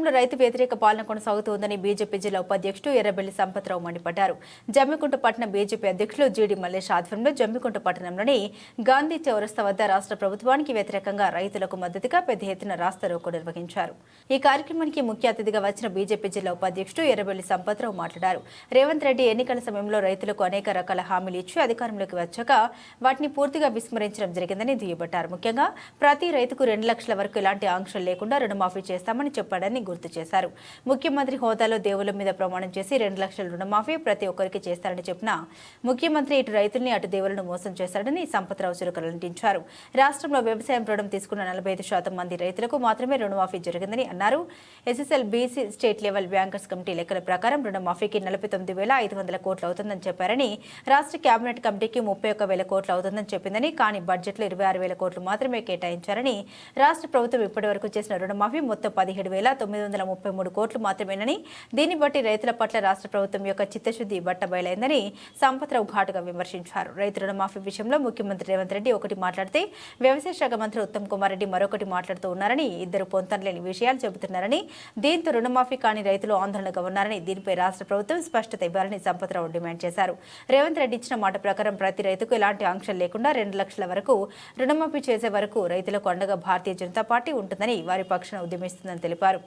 రాష్ట్రంలో రైతు వ్యతిరేక పాలన కొనసాగుతోందని బీజేపీ జిల్లా ఉపాధ్యక్షుడు ఎర్రబెల్లి సంపత్రావు మండిపడ్డారు. జమ్మికుంట పట్టణ బీజేపీ అధ్యక్షులు జీడి మల్లేష్ ఆధ్వర్యంలో జమ్మికుంట పట్టణంలోని గాంధీ చౌరస్తా వద్ద రాష్ట్ర ప్రభుత్వానికి వ్యతిరేకంగా రైతులకు మద్దతుగా పెద్ద ఎత్తున రాస్తారోకో నిర్వహించారు. ఈ కార్యక్రమానికి ముఖ్య అతిథిగా వచ్చిన బీజేపీ జిల్లా ఉపాధ్యక్షుడు ఎర్రబెల్లి సంపత్రావు మాట్లాడారు. రేవంత్ రెడ్డి ఎన్నికల సమయంలో రైతులకు అనేక రకాల హామీలు ఇచ్చి అధికారంలోకి వచ్చాక వాటిని పూర్తిగా విస్మరించడం జరిగిందని దుయ్యబట్టారు. ముఖ్యంగా ప్రతి రైతుకు 2 లక్షల వరకు ఎలాంటి ఆంక్షలు లేకుండా రుణమాఫీ చేస్తామని చెప్పాడని గుర్తు చేశారు. ముఖ్యమంత్రి హోదాలో దేవుల మీద ప్రమాణం చేసి 2 లక్షల రుణమాఫీ ప్రతి ఒక్కరికి చేస్తారని చెప్పిన ముఖ్యమంత్రి ఇటు రైతుల్ని అటు దేవులను మోసం చేశారని సంపత్రావు చురకలంటించారు. రాష్ట్రంలో వ్యవసాయం రుణం తీసుకున్న 45% మంది రైతులకు మాత్రమే రుణమాఫీ జరిగిందని అన్నారు. SSL BC state level bankers committee లెక్కల ప్రకారం రుణమాఫీకి 49,500 కోట్లు అవుతుందని చెప్పారని, రాష్ట్ర కేబినెట్ కమిటీకి 31,000 కోట్లు అవుతుందని చెప్పిందని, కానీ బడ్జెట్లో 26,000 కోట్లు మాత్రమే కేటాయించారని, రాష్ట్ర ప్రభుత్వం ఇప్పటి వరకు చేసిన రుణమాఫీ మొత్తం 17,933 కోట్లు మాత్రమేనని, దీన్ని బట్టి రైతుల పట్ల రాష్ట్ర ప్రభుత్వం యొక్క చిత్తశుద్ధి బట్టబయలైందని సంపత్రావు ఘాటుగా విమర్శించారు. రైతు రుణమాఫీ విషయంలో ముఖ్యమంత్రి రేవంత్ రెడ్డి ఒకటి మాట్లాడితే వ్యవసాయ శాఖ మంత్రి ఉత్తమ్ కుమార్ రెడ్డి మరొకటి మాట్లాడుతూ ఉన్నారని, ఇద్దరు పొంతనలేని విషయాలు చెబుతున్నారని, దీంతో రుణమాఫీ కాని రైతులు ఆందోళనగా ఉన్నారని, దీనిపై రాష్ట్ర ప్రభుత్వం స్పష్టత ఇవ్వాలని సంపత్రావు డిమాండ్ చేశారు. రేవంత్ రెడ్డి ఇచ్చిన మాట ప్రకారం ప్రతి రైతుకు ఎలాంటి ఆంక్షలు లేకుండా 2 లక్షల వరకు రుణమాఫీ చేసే వరకు రైతులకు అండగా భారతీయ జనతా పార్టీ ఉంటుందని, వారి పక్షాన ఉద్యమిస్తుందని తెలిపారు.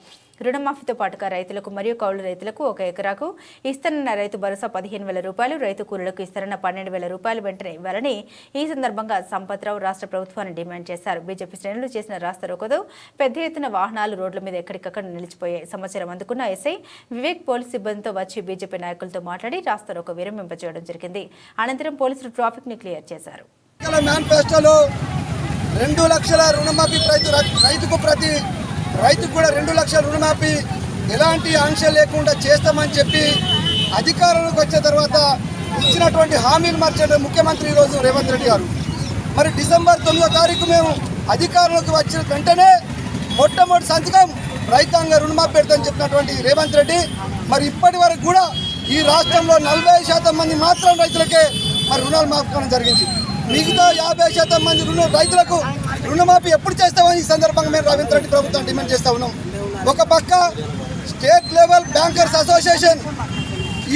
రుణమాఫీతో పాటుగా రైతులకు మరియు కౌలు రైతులకు 1 ఎకరాకు ఇస్తానన్న రైతు భరోసా 15,000 రూపాయలు, రైతు కూలీలకు ఇస్తారన్న 12,000 రూపాయలు వెంటనే ఇవ్వాలని ఈ సందర్భంగా సంపత్రావు రాష్ట్ర ప్రభుత్వాన్ని డిమాండ్ చేశారు. బీజేపీ శ్రేణులు చేసిన రాస్తారోకోతో పెద్ద ఎత్తున వాహనాలు రోడ్ల మీద ఎక్కడికక్కడ నిలిచిపోయాయి. సమాచారం అందుకున్న ఎస్ఐ వివేక్ పోలీసు సిబ్బందితో వచ్చి బీజేపీ నాయకులతో మాట్లాడి రాస్తారోకో విరమింపజేయడం జరిగింది. అనంతరం పోలీసులు ట్రాఫిక్ ని క్లియర్ చేశారు. 2 లక్షల రుణమాఫీ రైతుకు కూడా 2 లక్షల రుణమాఫీ ఎలాంటి ఆంక్షలు లేకుండా చేస్తామని చెప్పి అధికారంలోకి వచ్చిన తర్వాత ఇచ్చినటువంటి హామీలు మార్చిన ముఖ్యమంత్రి ఈరోజు రేవంత్ రెడ్డి గారు. మరి డిసెంబర్ 9వ తారీఖు మేము అధికారంలోకి వచ్చిన వెంటనే మొట్టమొదటి సంతకం రైతాంగ రుణమాఫీ పెడతామని చెప్పినటువంటి రేవంత్ రెడ్డి మరి ఇప్పటి వరకు కూడా ఈ రాష్ట్రంలో 40% మంది మాత్రం రైతులకే మరి రుణాలు మాఫీ జరిగింది. మిగతా 50% మంది రైతులకు రుణమాఫీ ఎప్పుడు చేస్తామని ఈ సందర్భంగా మేము రేవంత్ రెడ్డి ప్రభుత్వం డిమాండ్ చేస్తూ ఉన్నాం. ఒక పక్క స్టేట్ లెవెల్ బ్యాంకర్స్ అసోసియేషన్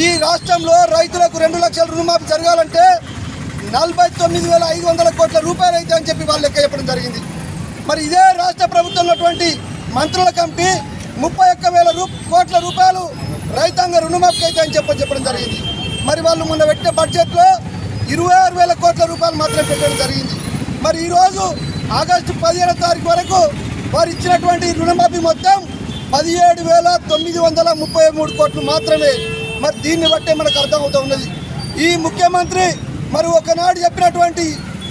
ఈ రాష్ట్రంలో రైతులకు 2 లక్షల రుణమాఫీ జరగాలంటే 49,500 కోట్ల రూపాయలు అయితే అని చెప్పి వాళ్ళు లెక్క చెప్పడం జరిగింది. మరి ఇదే రాష్ట్ర ప్రభుత్వం ఉన్నటువంటి మంత్రుల కమిటీ 31,000 కోట్ల రూపాయలు రైతాంగ రుణమాఫీ అయితే అని చెప్పడం జరిగింది. మరి వాళ్ళు మొన్న పెట్టిన బడ్జెట్లో 26,000 కోట్ల రూపాయలు మాత్రమే పెట్టడం జరిగింది. మరి ఈరోజు ఆగస్టు 15వ తారీఖు వరకు వారు ఇచ్చినటువంటి రుణమాఫీ మొత్తం 17,933 కోట్లు మాత్రమే. మరి దీన్ని బట్టే మనకు అర్థమవుతూ ఉన్నది ఈ ముఖ్యమంత్రి మరి ఒకనాడు చెప్పినటువంటి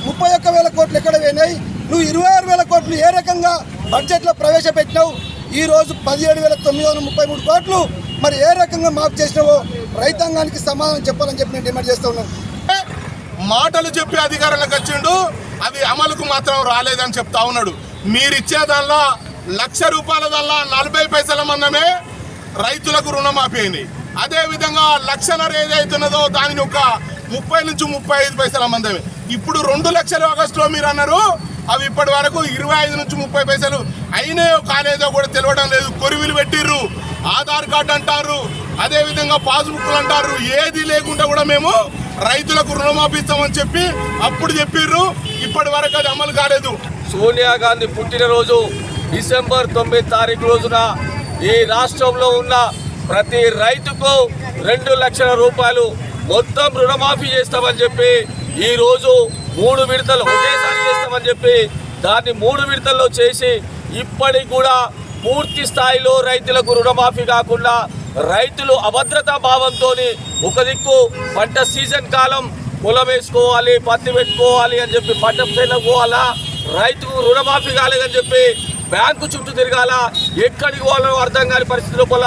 31,000 కోట్లు ఎక్కడ పోయినాయి, నువ్వు 26,000 కోట్లు ఏ రకంగా బడ్జెట్లో ప్రవేశపెట్టినావు, ఈరోజు 17,933 కోట్లు మరి ఏ రకంగా మాఫ్ చేసినావో రైతాంగానికి సమాధానం చెప్పాలని చెప్పి నేను డిమాండ్ చేస్తూ ఉన్నాను. మాటలు చెప్పి అధికారంలోకి వచ్చిండు, అవి అమలుకు మాత్రం రాలేదని చెప్తా ఉన్నాడు. మీరు ఇచ్చే దానిలో 1,00,000 రూపాయల దానిలో 40 పైసల మందమే రైతులకు రుణమాఫీ అయింది. అదేవిధంగా 1,00,000 ఏదైతున్నదో దానిని ఒక 30 నుంచి 35 పైసల మందమే. ఇప్పుడు 2 లక్షలు ఆగస్టులో మీరు అన్నారు, అవి ఇప్పటి వరకు 25 నుంచి 30 పైసలు అయినాయో కాలేదో కూడా తెలియడం లేదు. కొరివిలు పెట్టిర్రు, ఆధార్ కార్డు అంటారు, అదేవిధంగా పాస్బుక్లు అంటారు, ఏది లేకుండా కూడా మేము రైతులకు రుణమాఫీ ఇస్తామని చెప్పి అప్పుడు చెప్పిర్రు. ఇప్పటి వరకు అది అమలు కాలేదు. సోనియా గాంధీ పుట్టినరోజు డిసెంబర్ 9వ తారీఖు రోజున ఈ రాష్ట్రంలో ఉన్న ప్రతి రైతుకు 2 లక్షల రూపాయలు మొత్తం రుణమాఫీ చేస్తామని చెప్పి ఈరోజు 3 విడతలు ఒకేసారి చేస్తామని చెప్పి దాన్ని 3 విడతల్లో చేసి ఇప్పటికి కూడా పూర్తి స్థాయిలో రైతులకు రుణమాఫీ కాకుండా రైతులు అభద్రతా భావంతో ఒక దిక్కు పంట సీజన్ కాలం పొలం వేసుకోవాలి, పత్తి పెట్టుకోవాలి అని చెప్పి పంట చేలకు పోవాలా, రైతుకు రుణమాఫీ కాలేదని చెప్పి బ్యాంకు చుట్టూ తిరగాల, ఎక్కడికి పోవాలో అర్థం కాని పరిస్థితి లోపల